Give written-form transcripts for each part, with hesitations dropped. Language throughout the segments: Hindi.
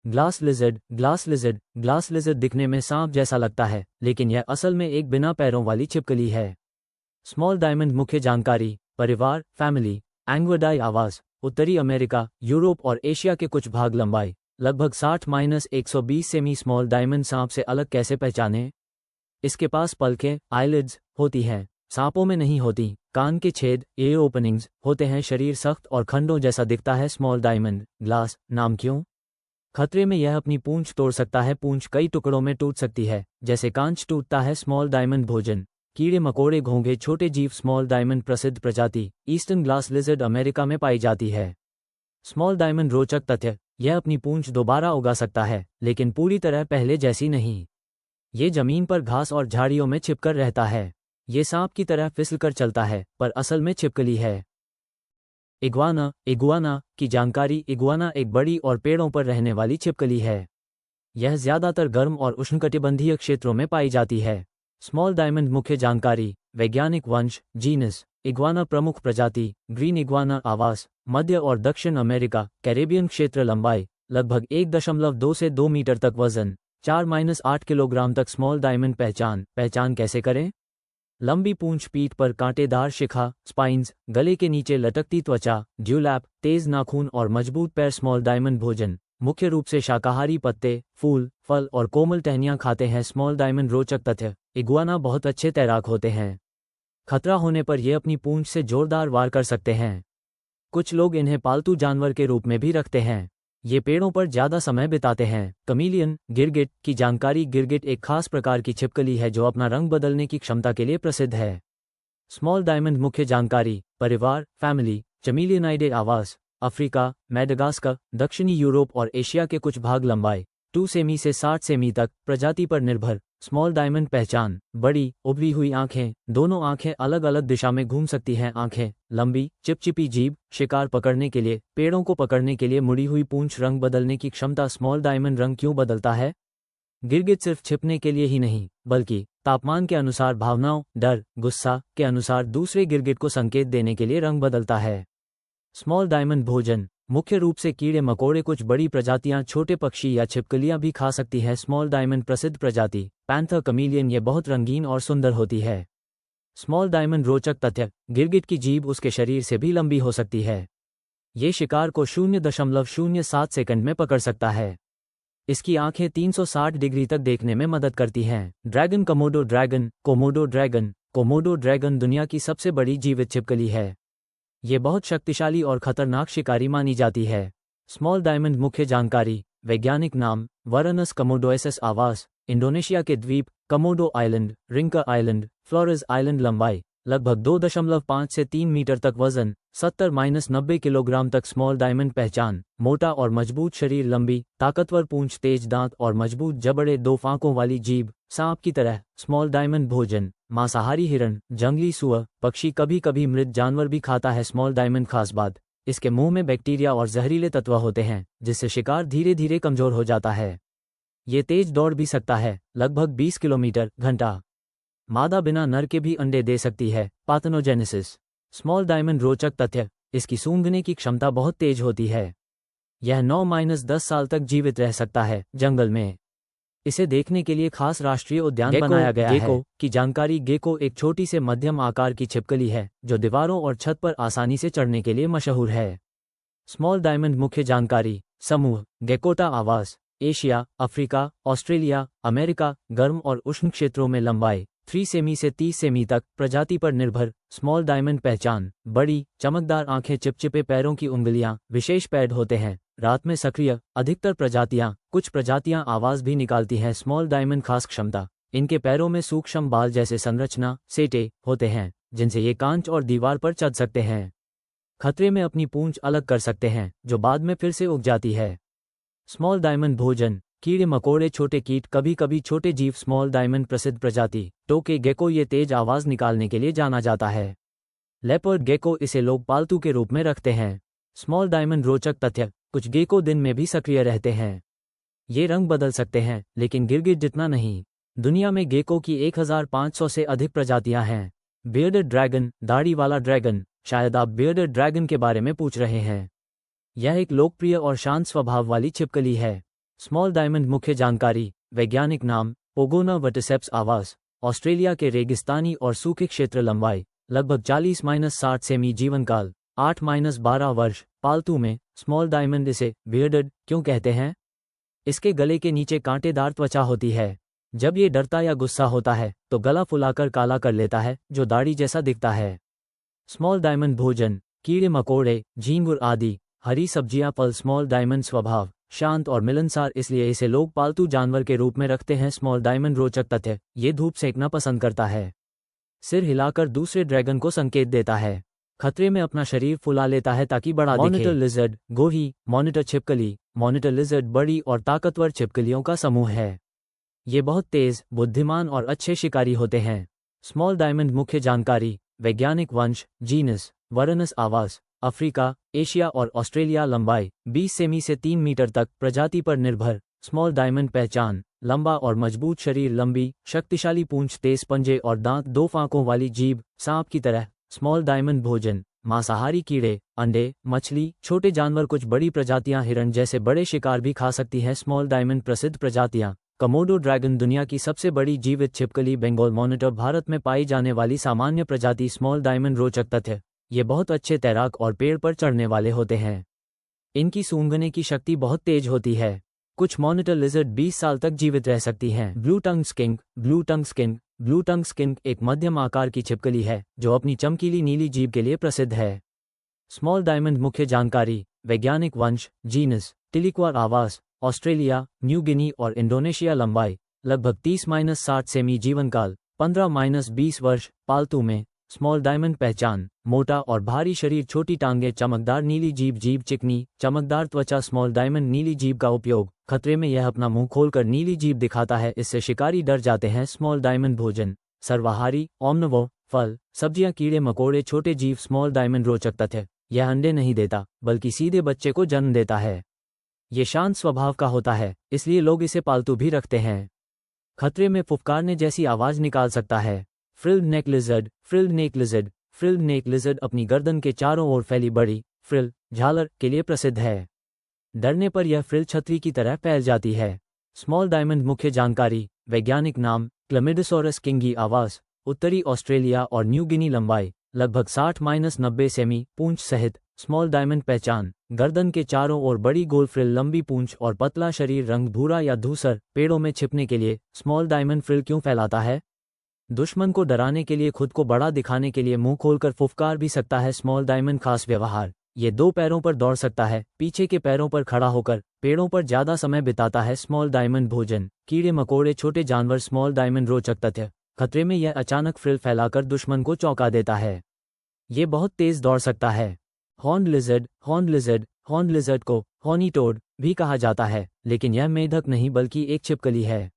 ग्लास लिजर्ड दिखने में सांप जैसा लगता है, लेकिन यह असल में एक बिना पैरों वाली छिपकली है। स्मॉल डायमंड मुख्य जानकारी, परिवार, फैमिली, एंग्विडाई आवास, उत्तरी अमेरिका, यूरोप और एशिया के कुछ भाग, लंबाई लगभग 60-120 सेमी। स्मॉल डायमंड सांप से अलग कैसे पहचानें? इसके पास पलकें, आईलिड्स होती हैं, सांपों में नहीं होती। कान के छेद, एयर ओपनिंग्स होते हैं। शरीर सख्त और खंडों जैसा दिखता है। स्मॉल डायमंड ग्लास नाम क्यों? खतरे में यह अपनी पूंछ तोड़ सकता है। पूंछ कई टुकड़ों में टूट सकती है, जैसे कांच टूटता है। स्मॉल डायमंड भोजन, कीड़े मकोड़े, घोंघे, छोटे जीव। स्मॉल डायमंड प्रसिद्ध प्रजाति, ईस्टर्न ग्लास लिजर्ड अमेरिका में पाई जाती है। स्मॉल डायमंड रोचक तथ्य, यह अपनी पूंछ दोबारा उगा सकता है, लेकिन पूरी तरह पहले जैसी नहीं। ये जमीन पर घास और झाड़ियों में छिपकर रहता है। ये सांप की तरह फिसलकर चलता है, पर असल में छिपकली है। इगुआना की जानकारी, इगुआना एक बड़ी और पेड़ों पर रहने वाली छिपकली है। यह ज्यादातर गर्म और उष्णकटिबंधीय क्षेत्रों में पाई जाती है। स्मॉल डायमंड मुख्य जानकारी, वैज्ञानिक वंश, जीनस इग्वाना, प्रमुख प्रजाति ग्रीन इग्वाना, आवास मध्य और दक्षिण अमेरिका, कैरेबियन क्षेत्र। लंबाई लगभग 1.2 से 2 मीटर तक। वजन 4-8 किलोग्राम तक। स्मॉल डायमंड पहचान कैसे करें? लंबी पूंछ, पीठ पर कांटेदार शिखा, स्पाइन्स, गले के नीचे लटकती त्वचा, ड्यूलैप, तेज नाखून और मजबूत पैर। स्मॉल डायमंड भोजन, मुख्य रूप से शाकाहारी, पत्ते, फूल, फल और कोमल टहनियां खाते हैं। स्मॉल डायमंड रोचक तथ्य, इग्वाना बहुत अच्छे तैराक होते हैं। खतरा होने पर ये अपनी पूंछ से जोरदार वार कर सकते हैं। कुछ लोग इन्हें पालतू जानवर के रूप में भी रखते हैं। ये पेड़ों पर ज्यादा समय बिताते हैं। कमीलियन गिरगिट की जानकारी, गिरगिट एक खास प्रकार की छिपकली है जो अपना रंग बदलने की क्षमता के लिए प्रसिद्ध है। स्मॉल डायमंड मुख्य जानकारी, परिवार, फैमिली, चमीलियनाइडे आवास, अफ्रीका, मैडागास्कर, दक्षिणी यूरोप और एशिया के कुछ भाग। लंबाई 2 सेमी से 60 सेमी तक, प्रजाति पर निर्भर। स्मॉल डायमंड पहचान, बड़ी उभरी हुई आंखें, दोनों आंखें अलग अलग दिशा में घूम सकती हैं। आंखें लंबी, चिपचिपी जीभ, शिकार पकड़ने के लिए, पेड़ों को पकड़ने के लिए मुड़ी हुई पूंछ। रंग बदलने की क्षमता, स्मॉल डायमंड रंग क्यों बदलता है? गिरगिट सिर्फ छिपने के लिए ही नहीं, बल्कि तापमान के अनुसार, भावनाओं, डर, गुस्सा के अनुसार दूसरे गिरगिट को संकेत देने के लिए रंग बदलता है। स्मॉल डायमंड भोजन, मुख्य रूप से कीड़े मकोड़े, कुछ बड़ी प्रजातियां छोटे पक्षी या छिपकलियां भी खा सकती है। स्मॉल डायमंड प्रसिद्ध प्रजाति, पैंथर कमीलियन, ये बहुत रंगीन और सुंदर होती है। स्मॉल डायमंड रोचक तथ्य, गिरगिट की जीभ उसके शरीर से भी लंबी हो सकती है। ये शिकार को 0.07 सेकंड में पकड़ सकता है। इसकी आंखें 360 डिग्री तक देखने में मदद करती हैं। ड्रैगन, कोमोडो ड्रैगन दुनिया की सबसे बड़ी जीवित छिपकली है। ये बहुत शक्तिशाली और खतरनाक शिकारी मानी जाती है। स्मॉल डायमंड मुख्य जानकारी, वैज्ञानिक नाम, वरनस कमोडोएसिस आवास, इंडोनेशिया के द्वीप, Komodo island, Rinca island, Flores island. लंबाई लगभग 2.5 से 3 मीटर तक। वजन 70-90 किलोग्राम तक। स्मॉल डायमंड पहचान, मोटा और मजबूत शरीर, लंबी ताकतवर पूंछ, तेज दांत और मजबूत जबड़े, 2 फांकों वाली जीभ, सांप की तरह। स्मॉल डायमंड भोजन, मांसाहारी हिरण, जंगली सुअर, पक्षी, कभी कभी मृत जानवर भी खाता है। स्मॉल डायमंड खास बात, इसके मुंह में बैक्टीरिया और जहरीले तत्व होते हैं, जिससे शिकार धीरे धीरे कमजोर हो जाता है। ये तेज दौड़ भी सकता है, लगभग 20 किलोमीटर घंटा। मादा बिना नर के भी अंडे दे सकती है। पार्थेनोजेनेसिस, स्मॉल डायमंड रोचक तथ्य, इसकी सूंघने की क्षमता बहुत तेज होती है। यह 9-10 साल तक जीवित रह सकता है जंगल में। इसे देखने के लिए खास राष्ट्रीय उद्यान बनाया गया है। गेको की जानकारी, गेको एक छोटी से मध्यम आकार की छिपकली है जो दीवारों और छत पर आसानी से चढ़ने के लिए मशहूर है। स्मॉल डायमंड मुख्य जानकारी, समूह गेकोटा आवास, एशिया, अफ्रीका, ऑस्ट्रेलिया, अमेरिका, गर्म और उष्ण क्षेत्रों में। लंबाई 3 सेमी से 30 सेमी तक, प्रजाति पर निर्भर। स्मॉल डायमंड पहचान, बड़ी चमकदार आंखें, चिपचिपे पैरों की उंगलियां, विशेष पैड होते हैं। रात में सक्रिय, अधिकतर प्रजातियां, कुछ प्रजातियां आवाज भी निकालती हैं। स्मॉल डायमंड खास क्षमता, इनके पैरों में सूक्ष्म बाल जैसे संरचना, सेटे, होते हैं, जिनसे ये कांच और दीवार पर चढ़ सकते हैं। खतरे में अपनी पूंछ अलग कर सकते हैं, जो बाद में फिर से उग जाती है। स्मॉल डायमंड भोजन, कीड़े मकोड़े, छोटे कीट, कभी कभी छोटे जीव। स्मॉल डायमंड प्रसिद्ध प्रजाति, टोके गेको, ये तेज आवाज निकालने के लिए जाना जाता है। लेपर्ड गेको, इसे लोग पालतू के रूप में रखते हैं। स्मॉल डायमंड रोचक तथ्य, कुछ गेको दिन में भी सक्रिय रहते हैं। ये रंग बदल सकते हैं, लेकिन गिरगिट जितना नहीं। दुनिया में गेको की 1500 से अधिक प्रजातियां हैं। बियर्डेड ड्रैगन, दाढ़ी वाला ड्रैगन, शायद आप बियर्डेड ड्रैगन के बारे में पूछ रहे हैं। यह एक लोकप्रिय और शांत स्वभाव वाली छिपकली है। स्मॉल डायमंड मुख्य जानकारी, वैज्ञानिक नाम, पोगोना वर्टिसेप्स आवास, ऑस्ट्रेलिया के रेगिस्तानी और सूखे क्षेत्र, लंबाई लगभग 40-60 सेमी, जीवनकाल 8-12 वर्ष, पालतू में। स्मॉल डायमंड इसे बियर्डेड क्यों कहते हैं? इसके गले के नीचे कांटेदार त्वचा होती है। जब ये डरता या गुस्सा होता है तो गला फुलाकर काला कर लेता है, जो दाढ़ी जैसा दिखता है। स्मॉल डायमंड भोजन, कीड़े मकोड़े, झींगुर आदि, हरी सब्जियां, फल। स्मॉल डायमंड स्वभाव शांत और मिलनसार, इसलिए इसे लोग पालतू जानवर के रूप में रखते हैं। स्मॉल डायमंड रोचक तथ्य, ये धूप सेकना पसंद करता है। सिर हिलाकर दूसरे ड्रैगन को संकेत देता है। खतरे में अपना शरीर फुला लेता है ताकि बड़ा दिखे। मॉनिटर लिजर्ड, गोही, मॉनिटर छिपकली। मॉनिटर लिजर्ड बड़ी और ताकतवर छिपकलियों का समूह है। ये बहुत तेज, बुद्धिमान और अच्छे शिकारी होते हैं। स्मॉल डायमंड मुख्य जानकारी, वैज्ञानिक वंश, जीनस वरनस आवास, अफ्रीका, एशिया और ऑस्ट्रेलिया, लंबाई 20 सेमी से 3 मीटर तक, प्रजाति पर निर्भर। स्मॉल डायमंड पहचान, लंबा और मजबूत शरीर, लंबी शक्तिशाली पूंछ, तेज पंजे और दांत, 2 फांकों वाली जीभ, सांप की तरह। स्मॉल डायमंड भोजन, मांसाहारी कीड़े, अंडे, मछली, छोटे जानवर। कुछ बड़ी प्रजातियां हिरण जैसे बड़े शिकार भी खा सकती हैं। स्मॉल डायमंड प्रसिद्ध प्रजातियां, कमोडो ड्रैगन, दुनिया की सबसे बड़ी जीवित छिपकली। बंगाल मॉनिटर, भारत में पाई जाने वाली सामान्य प्रजाति। स्मॉल डायमंड रोचक तथ्य, ये बहुत अच्छे तैराक और पेड़ पर चढ़ने वाले होते हैं। इनकी सूंघने की शक्ति बहुत तेज होती है। कुछ मॉनिटर लिजर्ड 20 साल तक जीवित रह सकती हैं। Blue tongue skink, blue tongue skink. Blue tongue skink एक मध्यम आकार की छिपकली है जो अपनी चमकीली नीली जीभ के लिए प्रसिद्ध है। स्मॉल डायमंड मुख्य जानकारी, वैज्ञानिक वंश, जीनस टिलिक्वा आवास, ऑस्ट्रेलिया, न्यू गिनी और इंडोनेशिया, लंबाई लगभग 30-60 सेमी, जीवनकाल 15-20 वर्ष, पालतू में। स्मॉल डायमंड पहचान, मोटा और भारी शरीर, छोटी टांगें, चमकदार नीली जीभ चिकनी, चमकदार त्वचा। स्मॉल डायमंड नीली जीभ का उपयोग, खतरे में यह अपना मुंह खोलकर नीली जीभ दिखाता है, इससे शिकारी डर जाते हैं। स्मॉल डायमंड भोजन, सर्वाहारी, ओमनिवोर, फल, सब्जियां, कीड़े मकोड़े, छोटे जीव। स्मॉल डायमंड रोचक तथ्य, यह अंडे नहीं देता बल्कि सीधे बच्चे को जन्म देता है। ये शांत स्वभाव का होता है, इसलिए लोग इसे पालतू भी रखते हैं। खतरे में फुफकारने जैसी आवाज निकाल सकता है। फ्रिल्ड नेक लिजर्ड, फ्रिल्ड नेक लिजर्ड। फ्रिल्ड नेक लिजर्ड अपनी गर्दन के चारों ओर फैली बड़ी फ्रिल झालर के लिए प्रसिद्ध है। डरने पर यह फ्रिल छतरी की तरह फैल जाती है। स्मॉल डायमंड मुख्य जानकारी, वैज्ञानिक नाम, क्लमिडोसोरस किंगी आवास, उत्तरी ऑस्ट्रेलिया और न्यू गिनी, लंबाई लगभग 60-90 सेमी, पूंछ सहित। स्मॉल डायमंड पहचान, गर्दन के चारों ओर बड़ी गोल फ्रिल, लंबी पूंछ और पतला शरीर, रंग भूरा या धूसर। पेड़ों में छिपने के लिए स्मॉल डायमंड फ्रिल क्यों फैलाता है? दुश्मन को डराने के लिए, खुद को बड़ा दिखाने के लिए मुंह खोलकर फुफकार भी सकता है। स्मॉल डायमंड खास व्यवहार, ये 2 पैरों पर दौड़ सकता है, पीछे के पैरों पर खड़ा होकर पेड़ों पर ज्यादा समय बिताता है। स्मॉल डायमंड भोजन, कीड़े मकोड़े, छोटे जानवर। स्मॉल डायमंड रोचक तथ्य, खतरे में यह अचानक फ्रिल फैलाकर दुश्मन को चौंका देता है। ये बहुत तेज दौड़ सकता है। Horn lizard, horn lizard. Horn lizard को हॉनी टोड भी कहा जाता है, लेकिन यह मेढक नहीं बल्कि एक छिपकली है।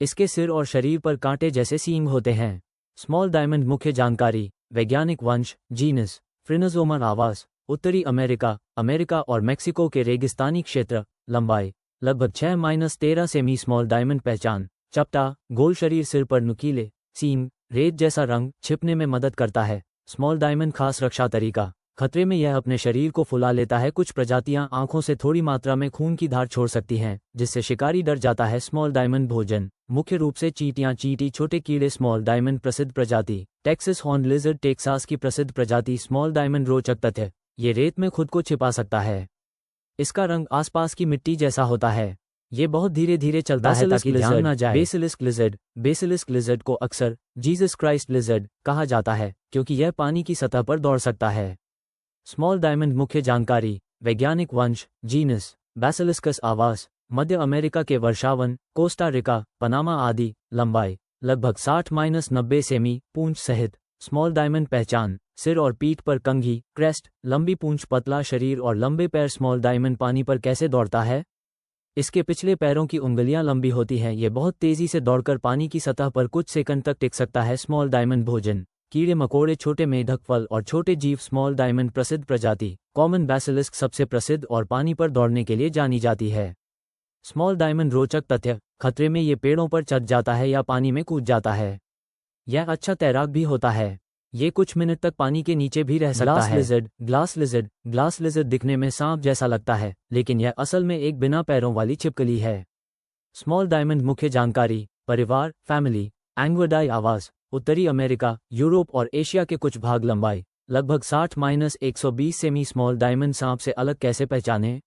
इसके सिर और शरीर पर कांटे जैसे सींग होते हैं। स्मॉल डायमंड मुख्य जानकारी, वैज्ञानिक वंश, जीनस फ्रिनोजोमा आवास, उत्तरी अमेरिका, अमेरिका और मेक्सिको के रेगिस्तानी क्षेत्र, लंबाई लगभग 6-13 सेमी। स्मॉल डायमंड पहचान, चपटा, गोल शरीर, सिर पर नुकीले सींग, रेत जैसा रंग, छिपने में मदद करता है। स्मॉल डायमंड खास रक्षा तरीका, खतरे में यह अपने शरीर को फुला लेता है। कुछ प्रजातियां आंखों से थोड़ी मात्रा में खून की धार छोड़ सकती हैं, जिससे शिकारी डर जाता है। स्मॉल डायमंड भोजन, मुख्य रूप से चींटियां, चींटी, छोटे कीड़े। स्मॉल डायमंड प्रसिद्ध प्रजाति, टेक्सास हॉर्न लिजर्ड, टेक्सास की प्रसिद्ध प्रजाति। स्मॉल डायमंड रोचक तथ्य, ये रेत में खुद को छिपा सकता है। इसका रंग आसपास की मिट्टी जैसा होता है। ये बहुत धीरे धीरे चलता है ताकि ध्यान न जाए। बेसिलिस्क लिजर्ड, बेसिलिस्क लिजर्ड को अक्सर जीसस क्राइस्ट लिजर्ड कहा जाता है क्योंकि यह पानी की सतह पर दौड़ सकता है। स्मॉल डायमंड मुख्य जानकारी, वैज्ञानिक वंश, जीनस बैसिलिस्कस आवास, मध्य अमेरिका के वर्षावन, कोस्टा रिका, पनामा आदि, लंबाई लगभग 60-90 सेमी, पूंछ सहित। स्मॉल डायमंड पहचान, सिर और पीठ पर कंघी क्रेस्ट, लंबी पूंछ, पतला शरीर और लंबे पैर। स्मॉल डायमंड पानी पर कैसे दौड़ता है? इसके पिछले पैरों की उंगलियां लंबी होती हैं। ये बहुत तेजी से दौड़कर पानी की सतह पर कुछ सेकंड तक टिक सकता है। स्मॉल डायमंड भोजन, कीड़े मकोड़े, छोटे मेढक, फल और छोटे जीव। स्मॉल डायमंड प्रसिद्ध प्रजाति, कॉमन बैसिलिस्क सबसे प्रसिद्ध और पानी पर दौड़ने के लिए जानी जाती है। स्मॉल डायमंड रोचक तथ्य, खतरे में ये पेड़ों पर चढ़ जाता है या पानी में कूद जाता है। यह अच्छा तैराक भी होता है। ये कुछ मिनट तक पानी के नीचे भी रह सकता है। ग्लास लिजर्ड दिखने में सांप जैसा लगता है, लेकिन यह असल में एक बिना पैरों वाली छिपकली है। स्मॉल डायमंड मुख्य जानकारी, परिवार, फैमिली, एंग्विडाई आवास, उत्तरी अमेरिका, यूरोप और एशिया के कुछ भाग, लंबाई लगभग 60-120 सेमी। स्मॉल डायमंड सांप से अलग कैसे पहचानें?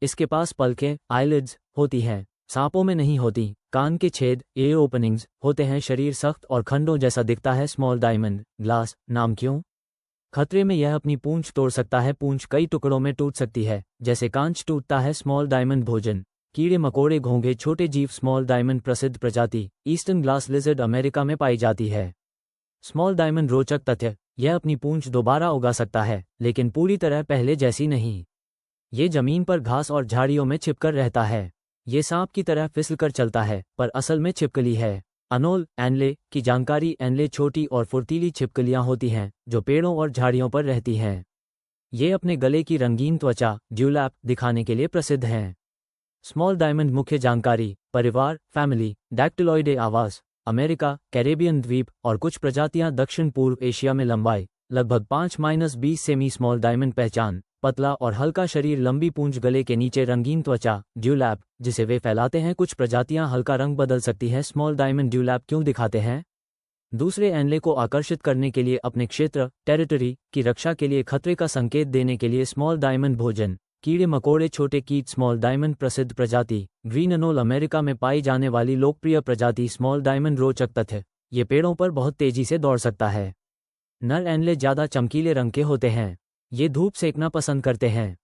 इसके पास पलकें, आईलिड्स होती हैं, सांपों में नहीं होती। कान के छेद, एयर ओपनिंग्स होते हैं। शरीर सख्त और खंडों जैसा दिखता है। स्मॉल डायमंड ग्लास नाम क्यों? खतरे में यह अपनी पूंछ तोड़ सकता है। पूंछ कई टुकड़ों में टूट सकती है, जैसे कांच टूटता है। स्मॉल डायमंड भोजन, कीड़े मकोड़े, घोंघे, छोटे जीव। स्मॉल डायमंड प्रसिद्ध प्रजाति ईस्टर्न ग्लास लिजर्ड अमेरिका में पाई जाती है। स्मॉल डायमंड रोचक तथ्य, यह अपनी पूंछ दोबारा उगा सकता है, लेकिन पूरी तरह पहले जैसी नहीं। ये जमीन पर घास और झाड़ियों में छिपकर रहता है। ये सांप की तरह फिसलकर चलता है, पर असल में छिपकली है। अनोल एनले की जानकारी, एनले छोटी और फुर्तीली छिपकलियां होती हैं जो पेड़ों और झाड़ियों पर रहती हैं। ये अपने गले की रंगीन त्वचा, ड्यूलैप, दिखाने के लिए प्रसिद्ध हैं। स्मॉल डायमंड मुख्य जानकारी, परिवार, फैमिली, डैक्टिलॉइडे आवास, अमेरिका, कैरेबियन द्वीप और कुछ प्रजातियां दक्षिण पूर्व एशिया में। लंबाई लगभग 5-20 सेमी। स्मॉल डायमंड पहचान, पतला और हल्का शरीर, लंबी पूंछ, गले के नीचे रंगीन त्वचा, ड्यूलैप जिसे वे फैलाते हैं। कुछ प्रजातियां हल्का रंग बदल सकती हैं। स्मॉल डायमंड ड्यूलैप क्यों दिखाते हैं? दूसरे एनले को आकर्षित करने के लिए, अपने क्षेत्र, टेरिटरी की रक्षा के लिए, खतरे का संकेत देने के लिए। स्मॉल डायमंड भोजन, कीड़े मकोड़े, छोटे कीट। स्मॉल डायमंड प्रसिद्ध प्रजाति ग्रीन अनोल अमेरिका में पाई जाने वाली लोकप्रिय प्रजाति। स्मॉल डायमंड रोचक तथ्य, ये पेड़ों पर बहुत तेजी से दौड़ सकता है। नर एनले ज्यादा चमकीले रंग के होते हैं। ये धूप सेकना पसंद करते हैं।